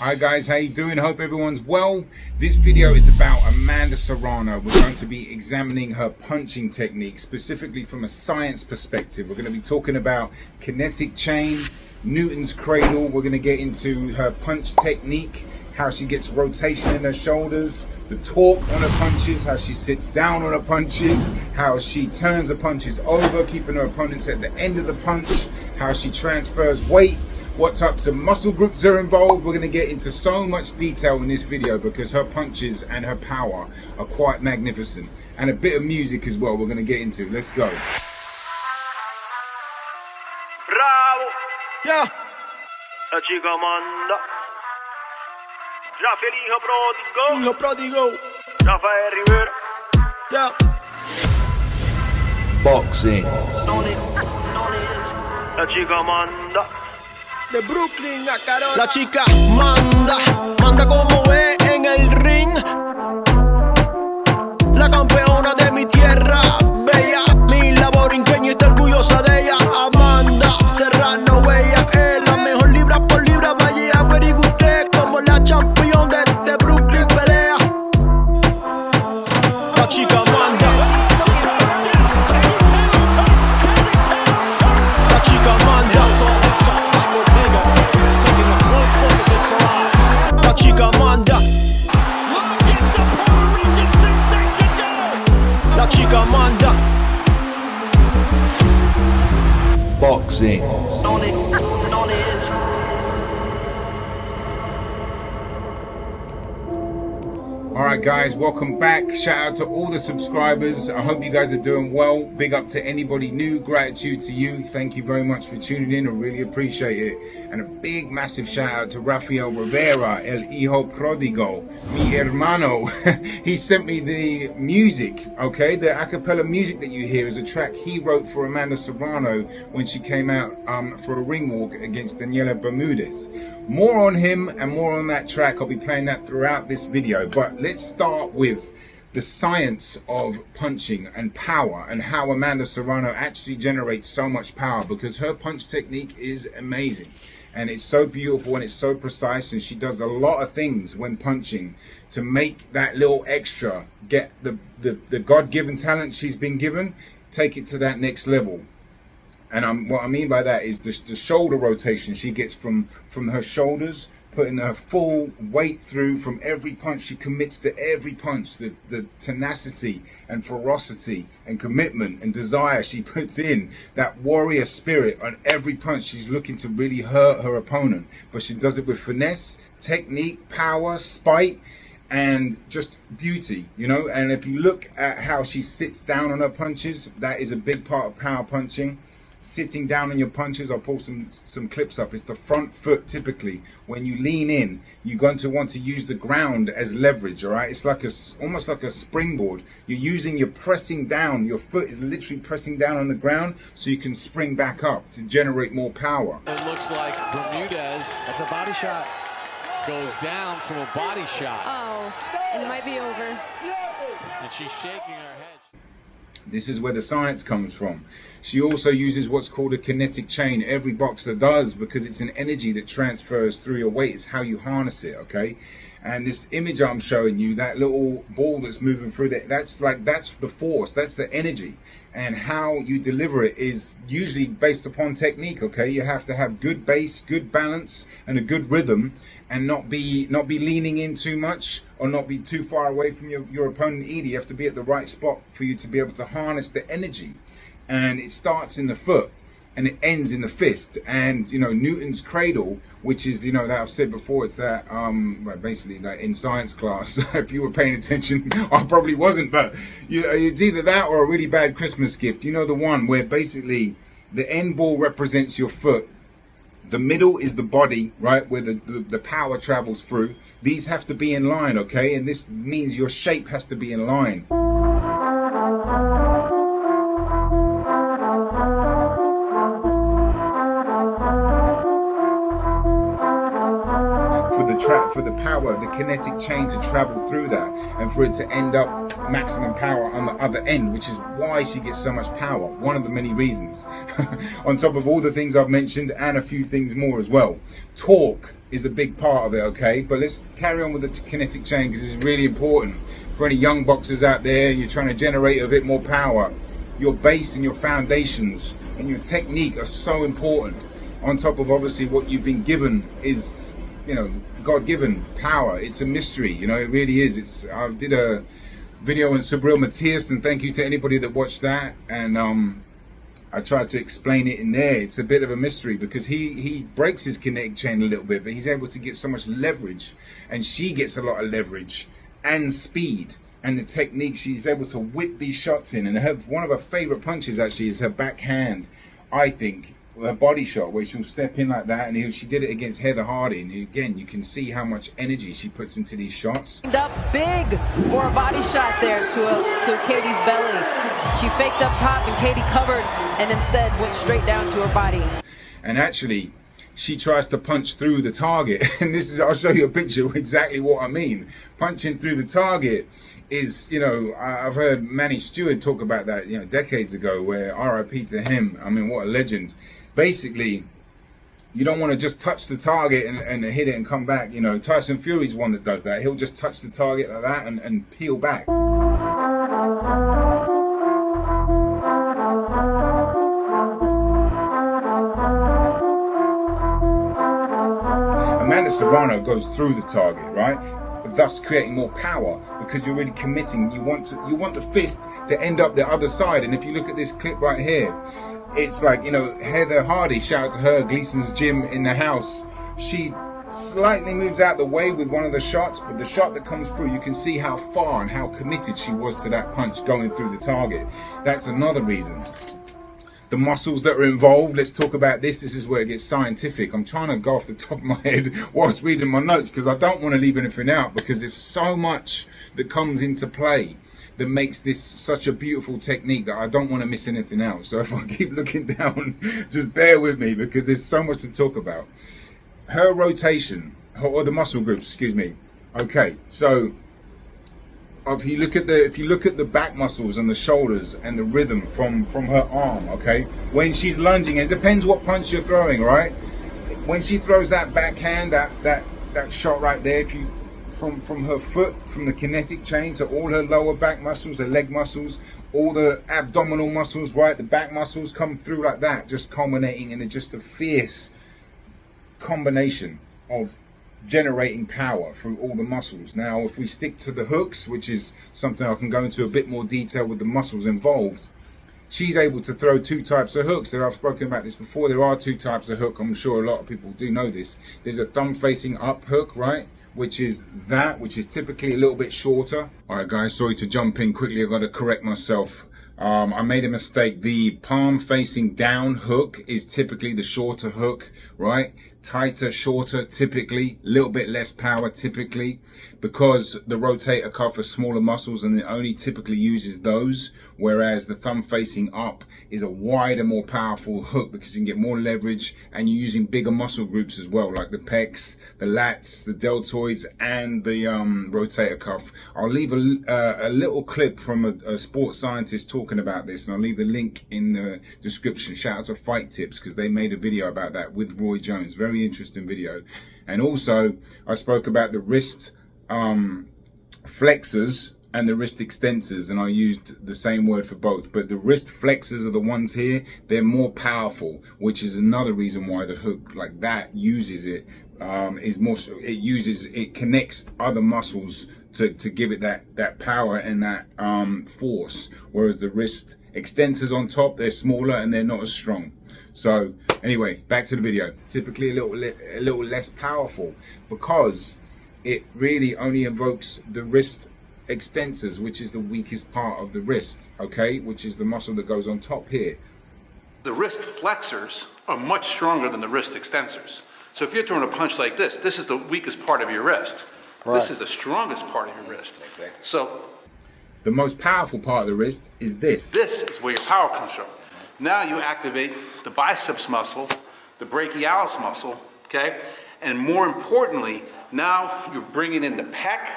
Hi guys, how you doing? Hope everyone's well. This video is about Amanda Serrano. We're going to be examining her punching technique, specifically from a science perspective. We're going to be talking about Kinetic Chain, Newton's Cradle. We're going to get into her punch technique, how she gets rotation in her shoulders, the torque on her punches, how she sits down on her punches, how she turns her punches over, keeping her opponents at the end of the punch, how she transfers weight, what types of muscle groups are involved. We're going to get into so much detail in this video because her punches and her power are quite magnificent. And a bit of music as well we're going to get into. Let's go. Bravo! Yeah. La chica manda. Rafael Hijo pródigo. Rafael Rivera. Yeah. Boxing. La chica manda. De Brooklyn a Carol. La chica manda, manda como ve en el ring. La campeona de mi tierra, bella. Mi labor ingenio está orgullosa de ella. Amanda Serrano, bella. Es la mejor libra por libra. Vaya a ver y usted como la campeón de Brooklyn pelea. La chica manda. La chica manda. La chica manda. La chica manda. Boxing. Alright guys, welcome back. Shout out to all the subscribers. I hope you guys are doing well. Big up to anybody new. Gratitude to you. Thank you very much for tuning in. I really appreciate it. And a big massive shout out to Rafael Rivera, El Hijo Pródigo, mi hermano. He sent me the music, okay? The acapella music that you hear is a track he wrote for Amanda Serrano when she came out for a ring walk against Daniela Bermudez. More on him and more on that track. I'll be playing that throughout this video. But let's start with the science of punching and power and how Amanda Serrano actually generates so much power, because her punch technique is amazing. And it's so beautiful and it's so precise, and she does a lot of things when punching to make that little extra, get the God-given talent she's been given, take it to that next level. And what I mean by that is the shoulder rotation she gets from her shoulders, putting her full weight through from every punch. She commits to every punch, the tenacity and ferocity and commitment and desire she puts in, that warrior spirit on every punch. She's looking to really hurt her opponent, but she does it with finesse, technique, power, spite, and just beauty, you know. And if you look at how she sits down on her punches, that is a big part of power punching. Sitting down on your punches, I'll pull some clips up. It's the front foot. Typically when you lean in, you're going to want to use the ground as leverage. All right, it's like almost like a springboard. You're pressing down, your foot is literally pressing down on the ground so you can spring back up to generate more power. It looks like Bermudez at the body shot goes down from a body shot. Oh, and it might be over. And she's shaking her head. This is where the science comes from. She also uses what's called a kinetic chain. Every boxer does, because it's an energy that transfers through your weight. It's how you harness it, okay? And this image I'm showing you, that little ball that's moving through that, that's the force, that's the energy. And how you deliver it is usually based upon technique, okay? You have to have good base, good balance, and a good rhythm, and not be leaning in too much or not be too far away from your opponent either. You have to be at the right spot for you to be able to harness the energy. And it starts in the foot and it ends in the fist. And, you know, Newton's Cradle, which is, you know, that I've said before, it's that, well, basically like in science class, if you were paying attention, I probably wasn't, but it's either that or a really bad Christmas gift. You know, the one where basically the end ball represents your foot. The middle is the body, right, where the power travels through. These have to be in line, okay? And this means your shape has to be in line. For for the power, the kinetic chain to travel through that, and for it to end up maximum power on the other end, which is why she gets so much power. One of the many reasons, on top of all the things I've mentioned and a few things more as well. Torque is a big part of it, okay? But let's carry on with the kinetic chain, because it's really important for any young boxers out there. You're trying to generate a bit more power. Your base and your foundations and your technique are so important, on top of obviously what you've been given is, you know, God-given power. It's a mystery, you know, it really is. I did a video on Sabril Matthias, and thank you to anybody that watched that, and I tried to explain it in there. It's a bit of a mystery because he breaks his kinetic chain a little bit, but he's able to get so much leverage, and she gets a lot of leverage and speed, and the technique, she's able to whip these shots in. And one of her favorite punches actually is her backhand, I think, her body shot, where she'll step in like that, and she did it against Heather Hardy, and again you can see how much energy she puts into these shots. Up big for a body shot there to Katie's belly. She faked up top and Katie covered, and instead went straight down to her body. And actually she tries to punch through the target, and this is, I'll show you a picture of exactly what I mean. Punching through the target is, you know, I've heard Manny Stewart talk about that, you know, decades ago, where RIP to him. I mean, what a legend. Basically, you don't want to just touch the target and hit it and come back. You know, Tyson Fury's one that does that. He'll just touch the target like that and peel back. Amanda Serrano goes through the target, right? Thus creating more power, because you're really committing. You want the fist to end up the other side. And if you look at this clip right here, it's like, you know, Heather Hardy, shout out to her, Gleason's gym in the house. She slightly moves out the way with one of the shots, but the shot that comes through, you can see how far and how committed she was to that punch going through the target. That's another reason. The muscles that are involved, let's talk about this. This is where it gets scientific. I'm trying to go off the top of my head whilst reading my notes, because I don't want to leave anything out, because there's so much that comes into play that makes this such a beautiful technique that I don't want to miss anything out. So if I keep looking down, just bear with me, because there's so much to talk about. Her rotation, or the muscle groups, excuse me. Okay, so if you look at the back muscles and the shoulders and the rhythm from her arm, okay, when she's lunging, it depends what punch you're throwing, right? When she throws that backhand, that shot right there, if you from her foot, from the kinetic chain to all her lower back muscles, the leg muscles, all the abdominal muscles, right, the back muscles come through like that, just culminating in just a fierce combination of generating power through all the muscles. Now, if we stick to the hooks, which is something I can go into a bit more detail with the muscles involved, she's able to throw two types of hooks. I've spoken about this before. There are two types of hook. I'm sure a lot of people do know this. There's a thumb facing up hook, right, which is typically a little bit shorter. All right, guys, sorry to jump in quickly. I've got to correct myself. I made a mistake. The palm facing down hook is typically the shorter hook, right? Tighter, shorter, typically, a little bit less power typically, because the rotator cuff are smaller muscles and it only typically uses those, whereas the thumb facing up is a wider, more powerful hook, because you can get more leverage and you're using bigger muscle groups as well, like the pecs, the lats, the deltoids, and the rotator cuff. I'll leave a little clip from a sports scientist talking about this, and I'll leave the link in the description. Shout out to Fight Tips, because they made a video about that with Roy Jones. Very interesting video. And also I spoke about the wrist flexors and the wrist extensors, and I used the same word for both, but the wrist flexors are the ones here. They're more powerful, which is another reason why the hook like that uses it, it connects other muscles to give it that power and that force, whereas the wrist extensors on top, they're smaller and they're not as strong. So anyway, back to the video. Typically a little less powerful, because it really only invokes the wrist extensors, which is the weakest part of the wrist, okay, which is the muscle that goes on top here. The wrist flexors are much stronger than the wrist extensors. So if you're throwing a punch like this is the weakest part of your wrist. Right. This is the strongest part of your wrist. Exactly. So the most powerful part of the wrist is this. This is where your power comes from. Now you activate the biceps muscle, the brachialis muscle, okay? And more importantly, now you're bringing in the pec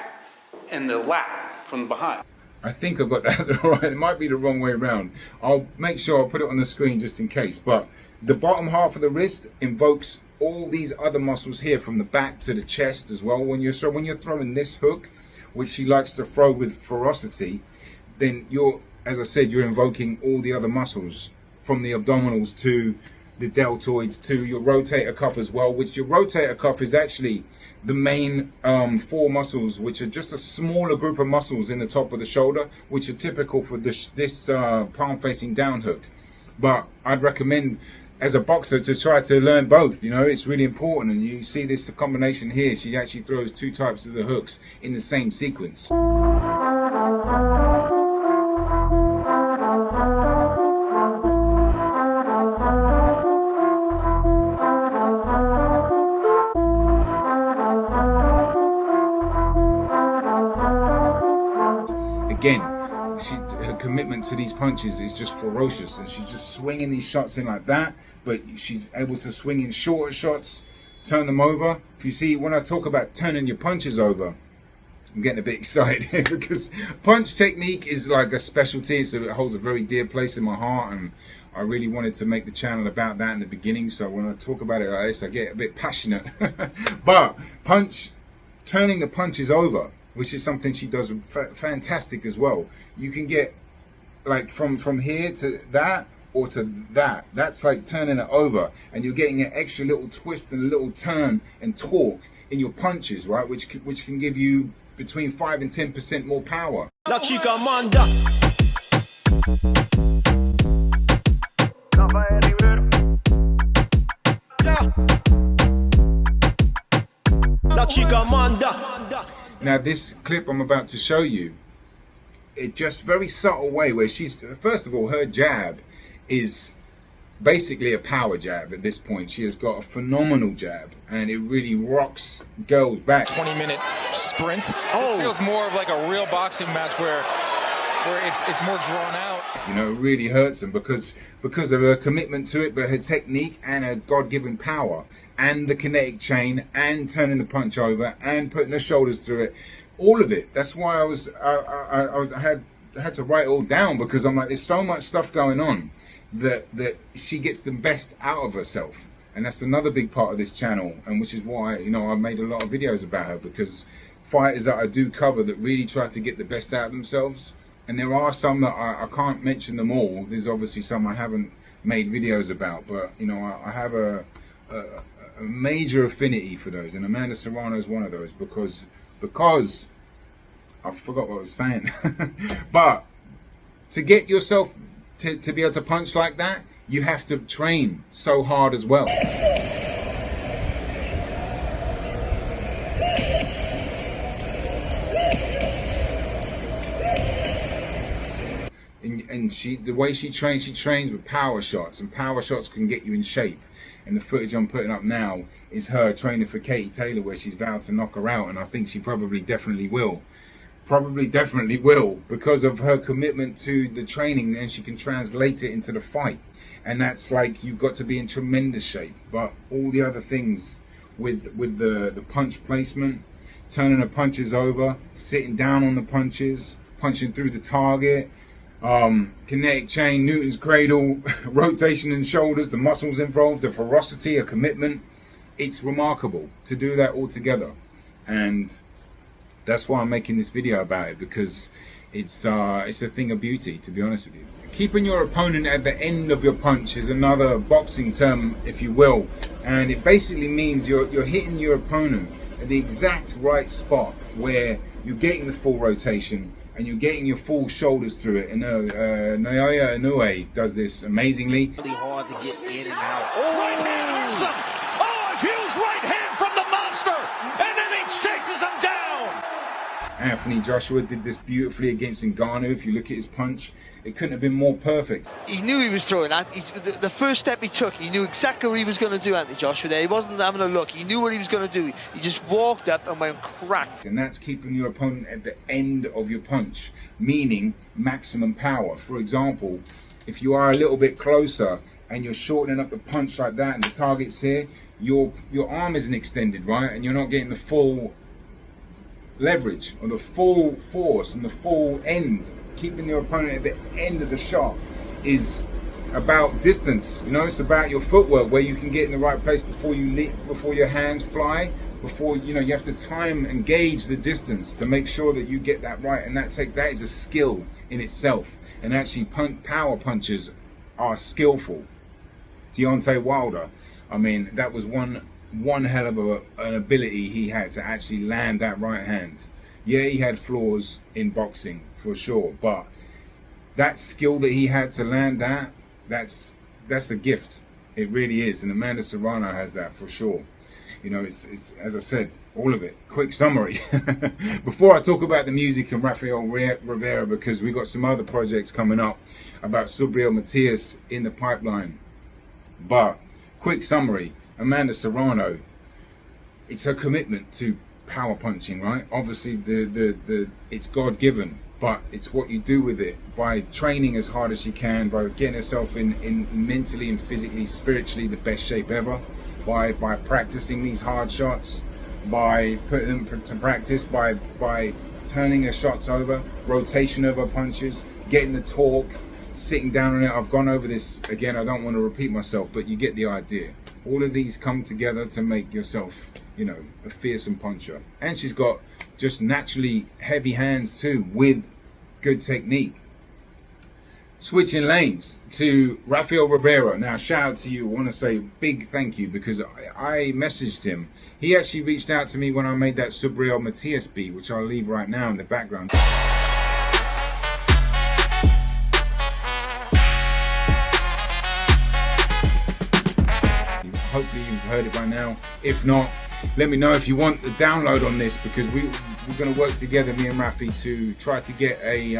and the lat from behind. I think I got that right. It might be the wrong way around. I'll make sure I'll put it on the screen just in case. But the bottom half of the wrist invokes all these other muscles here from the back to the chest as well. When you're throwing this hook, which she likes to throw with ferocity, then you're, as I said, you're invoking all the other muscles from the abdominals to the deltoids to your rotator cuff as well, which your rotator cuff is actually the main 4 muscles, which are just a smaller group of muscles in the top of the shoulder, which are typical for this palm facing down hook. But I'd recommend as a boxer to try to learn both. You know, it's really important, and you see this combination here. She actually throws 2 types of the hooks in the same sequence. Again, her commitment to these punches is just ferocious, and she's just swinging these shots in like that, but she's able to swing in shorter shots, turn them over. If you see, when I talk about turning your punches over, I'm getting a bit excited because punch technique is like a specialty, so it holds a very dear place in my heart, and I really wanted to make the channel about that in the beginning, so when I talk about it like this, I get a bit passionate. But turning the punches over, which is something she does fantastic as well. You can get like from here to that or to that. That's like turning it over, and you're getting an extra little twist and a little turn and torque in your punches, right? Which can give you between 5 and 10% more power. La chica Amanda. Rafael Rivera. Yeah. La chica Amanda. Now this clip I'm about to show you, it's just very subtle way where she's, first of all, her jab is basically a power jab at this point. She has got a phenomenal jab, and it really rocks girls back. 20-minute sprint. This feels more of like a real boxing match where it's more drawn out. You know, it really hurts them because of her commitment to it, but her technique and her God-given power and the kinetic chain and turning the punch over and putting her shoulders through it, all of it. That's why I had to write it all down, because I'm like, there's so much stuff going on that she gets the best out of herself. And that's another big part of this channel, and which is why, you know, I've made a lot of videos about her, because fighters that I do cover that really try to get the best out of themselves. And there are some that I can't mention them all. There's obviously some I haven't made videos about, but you know, I have a major affinity for those, and Amanda Serrano is one of those, because I forgot what I was saying. But to get yourself to be able to punch like that, you have to train so hard as well. And the way she trains with power shots, and power shots can get you in shape. And the footage I'm putting up now is her training for Katie Taylor, where she's vowed to knock her out, and I think she definitely will, because of her commitment to the training. Then she can translate it into the fight, and that's like, you've got to be in tremendous shape. But all the other things with the punch placement, turning the punches over, sitting down on the punches, punching through the target, kinetic chain, Newton's cradle, rotation in shoulders, the muscles involved, the ferocity, a commitment. It's remarkable to do that all together, and that's why I'm making this video about it, because it's a thing of beauty, to be honest with you. Keeping your opponent at the end of your punch is another boxing term, if you will, and it basically means you're hitting your opponent at the exact right spot where you're getting the full rotation and you're getting your full shoulders through it. And Naoya Inoue does this amazingly. Really hard to get in and out. Right hand hurts him. Oh, a huge right hand from the monster. And then he chases him down. Anthony Joshua did this beautifully against Ngannou. If you look at his punch, it couldn't have been more perfect. He knew he was throwing that. The first step he took, he knew exactly what he was going to do, Anthony Joshua there. He wasn't having a look. He knew what he was going to do. He just walked up and went crack. And that's keeping your opponent at the end of your punch, meaning maximum power. For example, if you are a little bit closer and you're shortening up the punch like that and the target's here, your arm isn't extended, right? And you're not getting the full leverage or the full force and the full end. Keeping your opponent at the end of the shot is about distance. You know, it's about your footwork, where you can get in the right place before you leap, before your hands fly, before, you know, you have to time and gauge the distance to make sure that you get that right. And that is a skill in itself. And actually power punches are skillful. Deontay Wilder, I mean, that was one hell of an ability he had to actually land that right hand. Yeah, he had flaws in boxing for sure, but that skill that he had to land that's a gift. It really is. And Amanda Serrano has that for sure. You know, it's as I said, all of it. Quick summary. Before I talk about the music and Rafael Rivera, because we got some other projects coming up about Subriel Matias in the pipeline. But quick summary, Amanda Serrano, it's her commitment to power punching, right? Obviously it's God-given, but it's what you do with it by training as hard as you can, by getting yourself in mentally and physically, spiritually the best shape ever, by practicing these hard shots, by putting them to practice, by turning their shots over, rotation of her punches, getting the torque, sitting down on it. I've gone over this again, I don't want to repeat myself, but you get the idea. All of these come together to make yourself, you know, a fearsome puncher. And she's got just naturally heavy hands too, with good technique. Switching lanes to Rafael Rivera. Now, shout out to you. I want to say big thank you, because I messaged him. He actually reached out to me when I made that Subriel Matias beat, which I'll leave right now in the background. Hopefully you've heard it by now. If not, let me know if you want the download on this, because we're going to work together, me and Rafi, to try to get a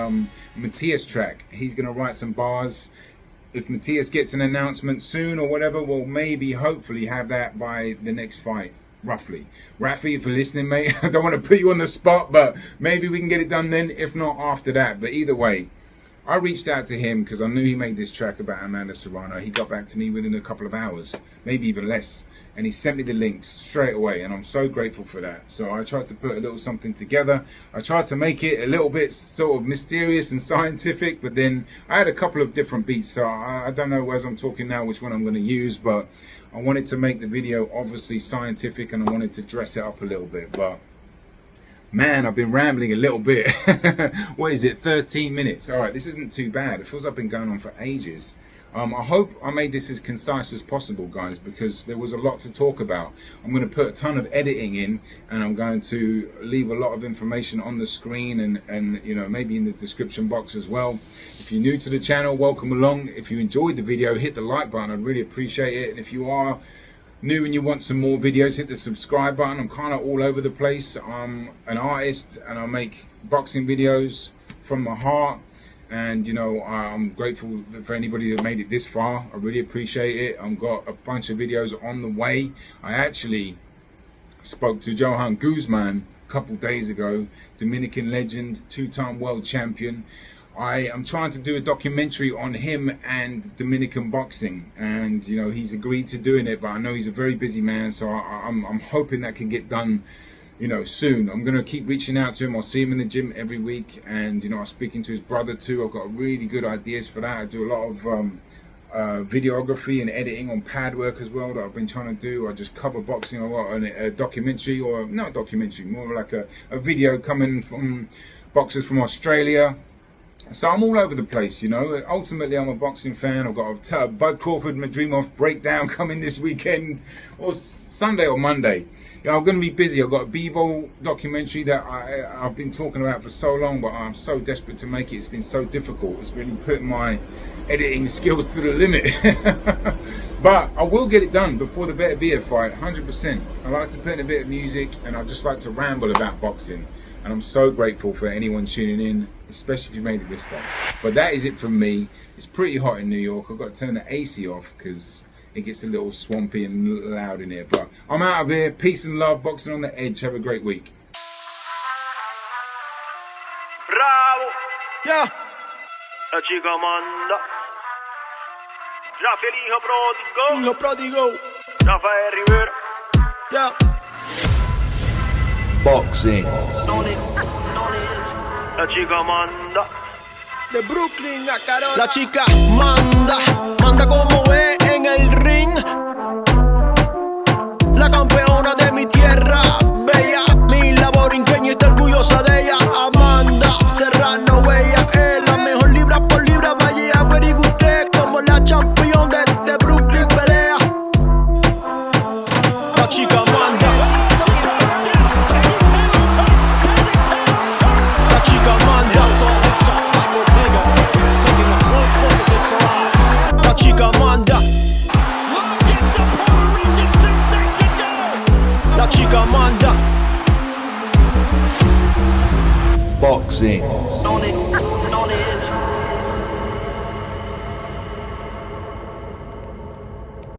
Matias track. He's going to write some bars. If Matias gets an announcement soon or whatever, we'll maybe, hopefully, have that by the next fight, roughly. Rafi, if you're listening, mate, I don't want to put you on the spot, but maybe we can get it done then, if not after that. But either way, I reached out to him because I knew he made this track about Amanda Serrano. He got back to me within a couple of hours, maybe even less. And he sent me the links straight away, and I'm so grateful for that. So I tried to put a little something together. I tried to make it a little bit sort of mysterious and scientific, but then I had a couple of different beats. So I don't know, as I'm talking now, which one I'm going to use, but I wanted to make the video obviously scientific, and I wanted to dress it up a little bit. But man, I've been rambling a little bit. What is it, 13 minutes? All right, this isn't too bad. It feels like I've been going on for ages. I hope I made this as concise as possible, guys, because there was a lot to talk about. I'm going to put a ton of editing in, and I'm going to leave a lot of information on the screen and you know, maybe in the description box as well. If you're new to the channel, welcome along. If you enjoyed the video, hit the like button. I'd really appreciate it. And if you are new and you want some more videos, hit the subscribe button. I'm kind of all over the place. I'm an artist, and I make boxing videos from my heart. And, you know, I'm grateful for anybody that made it this far. I really appreciate it. I've got a bunch of videos on the way. I actually spoke to Johan Guzman a couple days ago, Dominican legend, two-time world champion. I am trying to do a documentary on him and Dominican boxing, and you know, he's agreed to doing it, but I know he's a very busy man, so I'm hoping that can get done, you know, soon. I'm gonna keep reaching out to him. I'll see him in the gym every week, and you know, I'm speaking to his brother too. I've got really good ideas for that. I do a lot of videography and editing on pad work as well that I've been trying to do. I just cover boxing. I've got a documentary, or not a documentary, more like a video coming from boxers from Australia. So I'm all over the place, you know. Ultimately, I'm a boxing fan. I've got a Bud Crawford Madrimov breakdown coming this weekend, or Sunday or Monday. You know, I'm going to be busy. I've got a Bevo documentary that I've been talking about for so long, but I'm so desperate to make it. It's been so difficult. It's really put my editing skills to the limit. But I will get it done before the Better Beer fight, 100%. I like to put in a bit of music, and I just like to ramble about boxing. And I'm so grateful for anyone tuning in, especially if you made it this far. But that is it from me. It's pretty hot in New York. I've got to turn the AC off because it gets a little swampy and loud in here. But I'm out of here. Peace and love. Boxing on the Edge. Have a great week. Bravo! Yeah. La chica Amanda. Rafael pródigo. Hijo pródigo. Rafael Rivera. Yeah. Boxing. La chica manda. De Brooklyn a Carol. La chica manda, manda como ve en el ring. La campeona de mi tierra, bella. Mi labor ingenio está orgullosa de ella. Amanda Serrano, bella. Es la mejor libra por libra. Vaya a averiguar usted como la champion de Brooklyn pelea. La chica manda. La chica manda. La chica manda. La chica manda. Boxing.